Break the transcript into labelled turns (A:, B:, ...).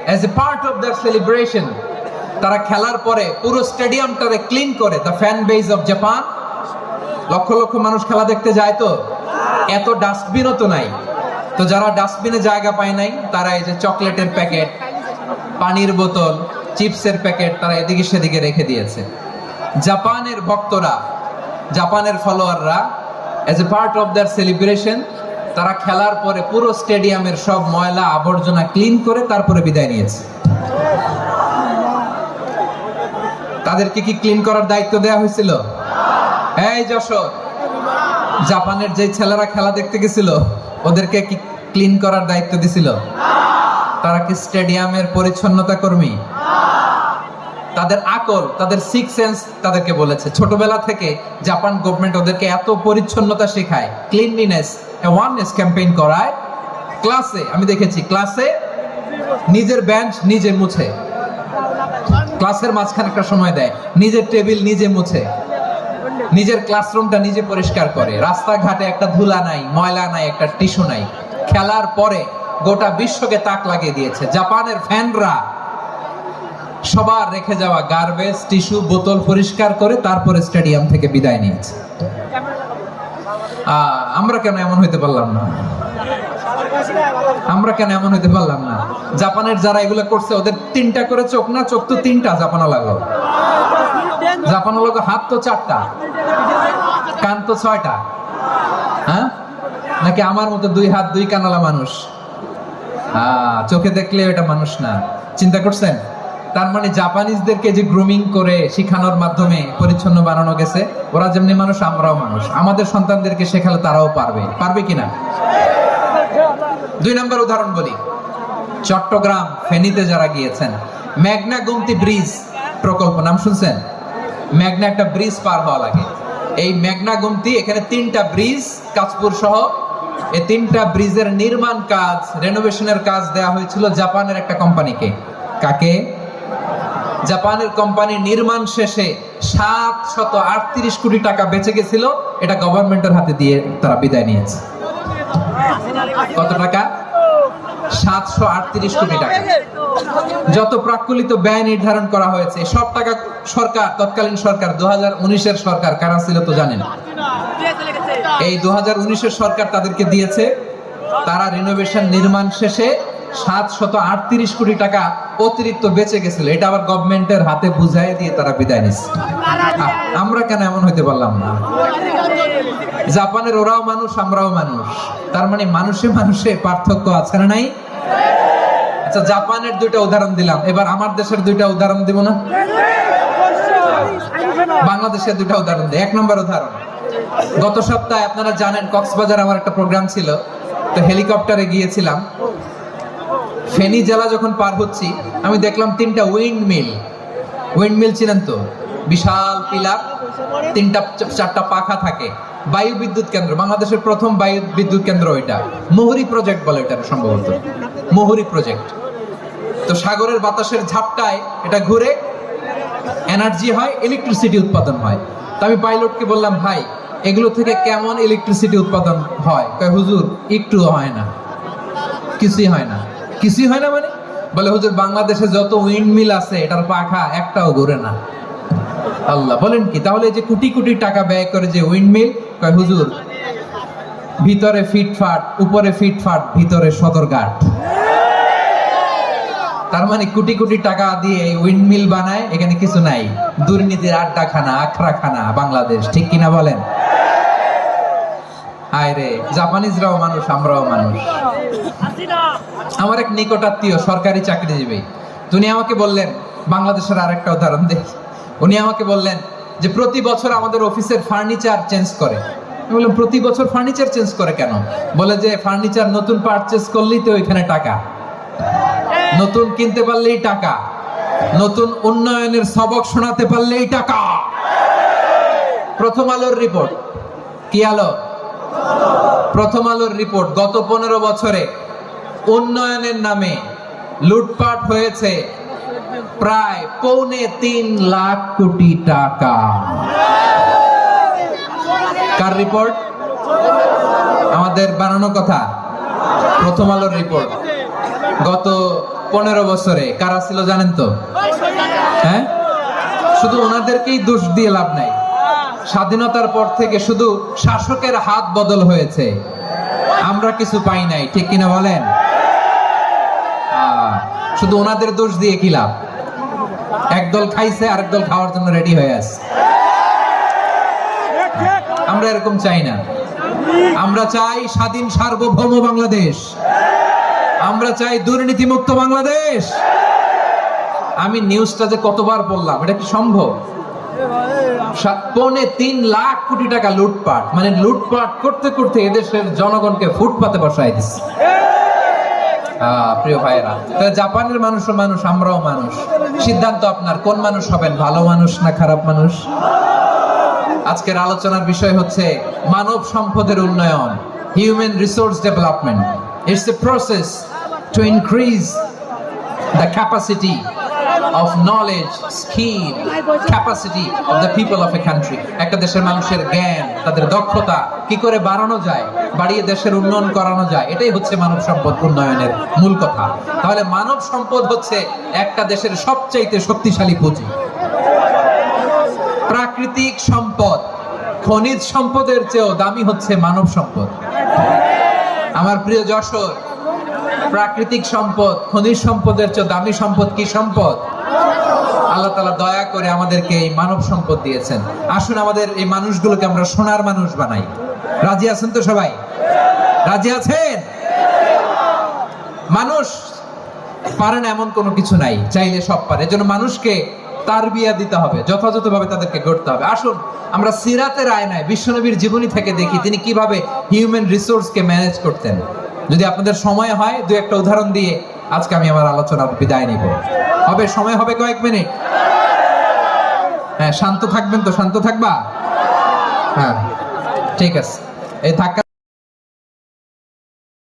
A: As a part of their celebration তারা খেলার পরে পুরো স্টেডিয়ামটারে ক্লিন করে। The fan base of Japan, lakh lakh মানুষ খেলা দেখতে যায়, তো এত ডাস্টবিনও তো নাই। তো যারা ডাস্টবিনে জায়গা পায় নাই তারা এই যে চকলেটের প্যাকেট, পানির বোতল, চিপসের প্যাকেট তারা এদিকে সেদিকে রেখে দিয়েছে। জাপানের ভক্তরা, জাপানের ফলোয়াররা as a part of their celebration তারা খেলার পরে পুরো স্টেডিয়ামের সব ময়লা আবর্জনা ক্লিন করে তারপরে বিদায় নিয়েছে। তাদেরকে কি ক্লিন করার দায়িত্ব দেওয়া হয়েছিল? এই যশোর, জাপানের যে ছেলেরা খেলা দেখতে গেছিল ওদেরকে কি ক্লিন করার দায়িত্ব দিছিল? তারা কি স্টেডিয়ামের পরিচ্ছন্নতা কর্মী? তাদের আকল, তাদের সিক্স সেন্স তাদেরকে বলেছে। ছোটবেলা থেকে জাপান গভর্নমেন্ট ওদেরকে এত পরিচ্ছন্নতা শেখায়, ক্লিনলিনেস অ্যাওয়ারনেস ক্যাম্পেইন করায়। ক্লাসে আমি দেখেছি, ক্লাসে নিজের বেঞ্চ নিজে মুছে, ক্লাসের মাঝখানে একটা সময় দেয়, নিজের টেবিল নিজে মুছে, নিজের ক্লাসরুমটা নিজে পরিষ্কার করে। রাস্তাঘাটে একটা ধুলা নাই, ময়লা নাই, একটা টিস্যু নাই। খেলার পরে গোটা বিশ্বকে তাক লাগিয়ে দিয়েছে। জাপানের ফ্যানরা সবার রেখে যাওয়া গার্বেজ, টিস্যু, বোতল পরিষ্কার করে তারপরে স্টেডিয়াম থেকে বিদায় নিয়েছে। আমরা কেন এমন হইতে পারলাম না? আমরা কেন এমন হইতে পারলাম না? জাপানের যারা এগুলো করছে ওদের তিনটা করে চোখ না? চোখ তো তিনটা জাপানা লাগো, জাপানা লাগো। হাত তো চারটা, কান তো ছয়টা। হ্যাঁ, নাকি আমার মতো দুই হাত দুই কানালা মানুষ? চোখে দেখলে এটা মানুষ না। চিন্তা করছেন? তার মানে জাপানিজদেরকে যে গ্রুমিং করে শিখানোর মাধ্যমে পরিচ্ছন্ন বানানো গেছে। ওরা যেমনি মানুষ, আমরাও মানুষ। আমাদের সন্তানদেরকে শেখালে তারাও পারবে। পারবে কিনা? 2 নম্বর উদাহরণ বলি। চট্টগ্রাম ফেনীতে যারা গিয়েছেন, মেঘনা গুমতি ব্রিজ প্রকল্প নাম শুনছেন? মেঘনা একটা ব্রিজ পার হওয়া লাগে। এই মেঘনা গুমতি, এখানে 3টা ব্রিজ কাঁচপুর সহ, এই 3টা ব্রিজের নির্মাণ কাজ, রেনোভেশনের কাজ দেওয়া হয়েছিল জাপানের একটা কোম্পানিকে। কাকে? জাপানের কোম্পানি। নির্মাণ শেষে 738 কোটি টাকা বেঁচে গেছিল, এটা গভর্নমেন্টের হাতে দিয়ে তারা বিদায় নিয়েছে। কত টাকা? 738 কোটি টাকা। যত প্রাক্কলিত ব্যয় নির্ধারণ করা হয়েছে সব টাকা সরকার, তৎকালীন সরকার 2019-এর সরকার, কারা ছিল তো জানেন? এই 2019-এর সরকার তাদেরকে দিয়েছে। তারা রিনোভেশন নির্মাণ শেষে 738 কোটি টাকা অতিরিক্ত বেঁচে গেছিল, এটা আবার গভর্নমেন্টের হাতে বুঝাই দিয়ে তারা বিদায় নিচ্ছে। আমরা কেন এমন হইতে পারলাম না? জাপানের ওরাও মানুষ, আমরাও মানুষ। তার মানে মানুষে মানুষে পার্থক্য আছে না নাই? আচ্ছা, জাপানের 2টা উদাহরণ দিলাম, এবার আমার দেশের 2টা উদাহরণ দিব না? বাংলাদেশের 2টা উদাহরণ দিই। 1 নম্বর উদাহরণ, গত সপ্তাহে আপনারা জানেন কক্সবাজার আমার একটা প্রোগ্রাম ছিল, তো হেলিকপ্টারে গিয়েছিলাম। ফেনী জেলা যখন পার হচ্ছি আমি দেখলাম 3টা উইন্ডমিল। উইন্ডমিল চিনেন তো? বিশাল পিলার, 3টা-4টা পাখা থাকে। বায়ু বিদ্যুৎ কেন্দ্র, বাংলাদেশের প্রথম বায়ু বিদ্যুৎ কেন্দ্র এটা। মুহুরী প্রজেক্ট বলে এটা সম্ভবত, মুহুরী প্রজেক্ট। তো সাগরের বাতাসের ঝাপটায় এটা ঘুরে এনার্জি হয়, ইলেকট্রিসিটি উৎপাদন হয়। তো আমি পাইলটকে বললাম, ভাই এগুলো থেকে কেমন ইলেকট্রিসিটি উৎপাদন হয়? কয়, হুজুর একটু হয় না, কিছুই হয় না। কিছুই হয় না মানে? বলে, হুজুর বাংলাদেশে যত উইন্ডমিল আছে এটার পাখা একটাও ঘুরে না। আল্লাহ, বলেন কি? তাহলে যে কোটি কোটি টাকা ব্যয় করে যে উইন্ডমিল, কয় হুজুর ভিতরে ফিটফাট, উপরে ফিটফাট, ভিতরে সদরঘাট। তার মানে কোটি কোটি টাকা দিয়ে এই উইন্ডমিল বানায়, এখানে কিছু নাই। দুর্নীতির আড্ডাখানা, আখড়াখানা বাংলাদেশ, ঠিক কিনা বলেন? আয় রে, জাপানিজরাও মানুষ, আমরাও মানুষ। আমার এক নিকটাত্মীয় সরকারি চাকরিজীবী, উনি আমাকে বললেন, বাংলাদেশের আরেকটা উদাহরণ দেখ। উনি আমাকে বললেন যে প্রতি বছর আমাদের অফিসের ফার্নিচার চেঞ্জ করে। আমি বললাম, প্রতি বছর ফার্নিচার চেঞ্জ করে কেন? বলে যে ফার্নিচার নতুন পারচেজ করলেই তো ওইখানে টাকা, নতুন কিনতে পারলেই টাকা, নতুন উন্নয়নের সবক শোনাতে পারলেই টাকা। প্রথম আলোর রিপোর্ট। কি আলো? প্রথম আলোর রিপোর্ট। গত 15 বছরে উন্নয়নের নামে লুটপাট হয়েছে প্রায় 3.25 লাখ কোটি টাকা। কার রিপোর্ট? আমাদের বানানো কথা? প্রথম আলোর রিপোর্ট। গত 15 বছরে কারা ছিল জানেন তো? হ্যাঁ, শুধু ওনাদেরকেই দোষ দিয়ে লাভ নাই। স্বাধীনতার পর থেকে শুধু শাসকের হাত বদল হয়েছে, আমরা কিছু পাই নাই, ঠিক কিনা বলেন? শুধু ওনাদের দোষ দিয়ে কি লাভ? একদল খাইছে, আরেক দল খাওয়ার জন্য রেডি হয়ে আছে। আমরা এরকম চাই না। আমরা চাই স্বাধীন সার্বভৌম বাংলাদেশ, আমরা চাই দুর্নীতিমুক্ত বাংলাদেশ। আমি নিউজটা যে কতবার বললাম, এটা কি সম্ভব? 3.25 লাখ কোটি টাকা লুটপাট, মানে লুটপাট করতে করতে এদেশের জনগণকে ফুটপাতে বসাই দিচ্ছে। প্রিয় ভাইয়েরা, জাপানের মানুষও মানুষ, আমরাও মানুষ। সিদ্ধান্ত আপনার, কোন মানুষ হবেন, ভালো মানুষ না খারাপ মানুষ? আজকের আলোচনার বিষয় হচ্ছে মানব সম্পদের উন্নয়ন, human resource development. It's a process to increase the capacity of knowledge, skill, capacity of the people of a country. একটা দেশের মানুষের জ্ঞান, তাদের দক্ষতা কি করে বাড়ানো যায়, বাড়িয়ে দেশের উন্নয়ন করানো যায়, এটাই হচ্ছে মানব সম্পদ উন্নয়নের মূল কথা। তাহলে মানব সম্পদ হচ্ছে একটা দেশের সবচাইতে শক্তিশালী পুঁজি। প্রাকৃতিক সম্পদ, খনিজ সম্পদের চেয়েও দামি হচ্ছে মানব সম্পদ। আমার প্রিয় যশোর, প্রাকৃতিক সম্পদ, খনিজ সম্পদের চেয়ে দামি সম্পদ কি সম্পদ? আল্লাহ তাআলা দয়া করে আমাদেরকে এই মানব সম্পদ দিয়েছেন। আসুন আমাদের এই মানুষগুলোকে আমরা সোনার মানুষ বানাই। রাজি আছেন তো সবাই? রাজি আছেন? মানুষ পারে না এমন কোনো কিছু নাই, চাইলে সব পারে। এজন্য মানুষকে তারবিয়া দিতে হবে, যথাযথভাবে তাদেরকে গড়তে হবে। আসুন আমরা সিরাতের আয়নায় বিশ্বনবীর জীবনী থেকে দেখি তিনি কিভাবে হিউম্যান রিসোর্সকে ম্যানেজ করতেন। যদি আপনাদের সময় হয়, দু একটা উদাহরণ দিয়ে আজকে আমি আমার আলোচনার বিদায় নিব। হবে সময় হবে কয়েক মিনিট? হ্যাঁ, শান্ত থাকবেন তো? শান্ত থাকবা? হ্যাঁ, ঠিক আছে। এই ধাক্কা